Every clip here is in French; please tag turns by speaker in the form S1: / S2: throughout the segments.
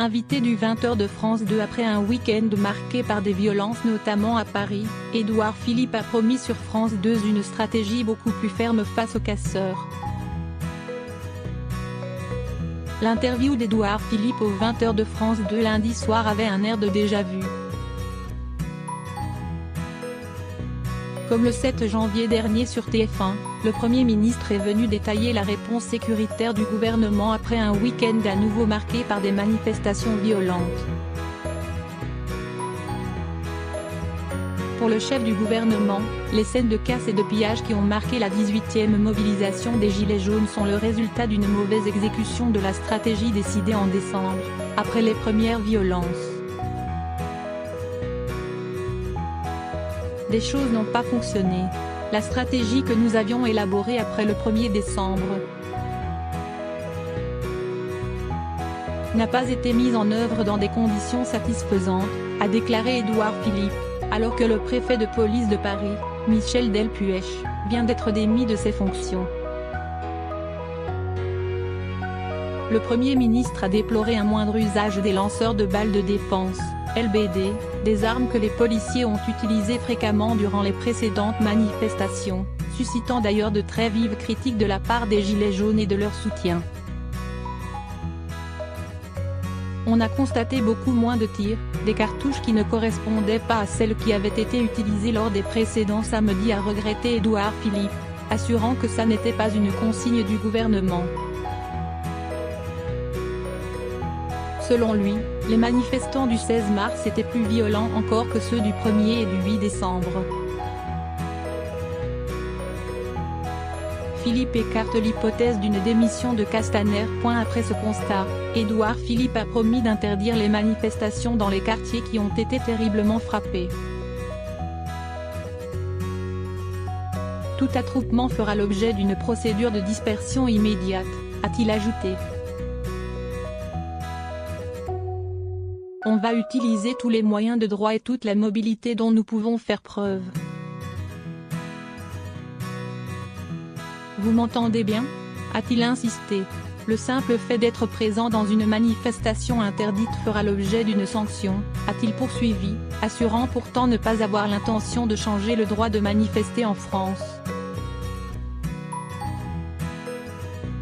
S1: Invité du 20h de France 2 après un week-end marqué par des violences notamment à Paris, Édouard Philippe a promis sur France 2 une stratégie beaucoup plus ferme face aux casseurs. L'interview d'Édouard Philippe au 20h de France 2 lundi soir avait un air de déjà-vu. Comme le 7 janvier dernier sur TF1, le Premier ministre est venu détailler la réponse sécuritaire du gouvernement après un week-end à nouveau marqué par des manifestations violentes. Pour le chef du gouvernement, les scènes de casse et de pillage qui ont marqué la 18e mobilisation des Gilets jaunes sont le résultat d'une mauvaise exécution de la stratégie décidée en décembre, après les premières violences. Des choses n'ont pas fonctionné. La stratégie que nous avions élaborée après le 1er décembre n'a pas été mise en œuvre dans des conditions satisfaisantes, a déclaré Édouard Philippe, alors que le préfet de police de Paris, Michel Delpuech, vient d'être démis de ses fonctions. Le Premier ministre a déploré un moindre usage des lanceurs de balles de défense, LBD, des armes que les policiers ont utilisées fréquemment durant les précédentes manifestations, suscitant d'ailleurs de très vives critiques de la part des Gilets jaunes et de leur soutien. On a constaté beaucoup moins de tirs, des cartouches qui ne correspondaient pas à celles qui avaient été utilisées lors des précédents samedis, a regretté Édouard Philippe, assurant que ça n'était pas une consigne du gouvernement. Selon lui, les manifestants du 16 mars étaient plus violents encore que ceux du 1er et du 8 décembre. Philippe écarte l'hypothèse d'une démission de Castaner. Après ce constat, Édouard Philippe a promis d'interdire les manifestations dans les quartiers qui ont été terriblement frappés. Tout attroupement fera l'objet d'une procédure de dispersion immédiate, a-t-il ajouté. On va utiliser tous les moyens de droit et toute la mobilité dont nous pouvons faire preuve. Vous m'entendez bien ? A-t-il insisté. Le simple fait d'être présent dans une manifestation interdite fera l'objet d'une sanction, a-t-il poursuivi, assurant pourtant ne pas avoir l'intention de changer le droit de manifester en France.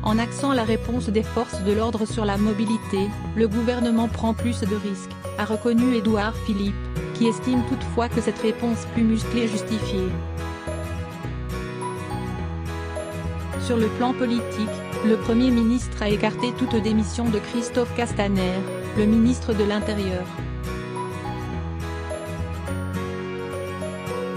S1: En axant la réponse des forces de l'ordre sur la mobilité, le gouvernement prend plus de risques, a reconnu Édouard Philippe, qui estime toutefois que cette réponse plus musclée est justifiée. Sur le plan politique, le Premier ministre a écarté toute démission de Christophe Castaner, le ministre de l'Intérieur.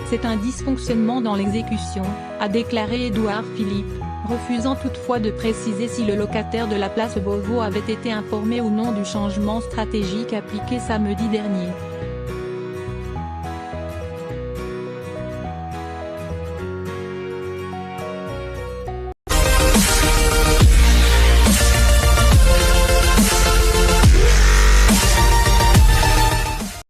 S1: C'est un dysfonctionnement dans l'exécution, a déclaré Édouard Philippe, refusant toutefois de préciser si le locataire de la place Beauvau avait été informé ou non du changement stratégique appliqué samedi dernier.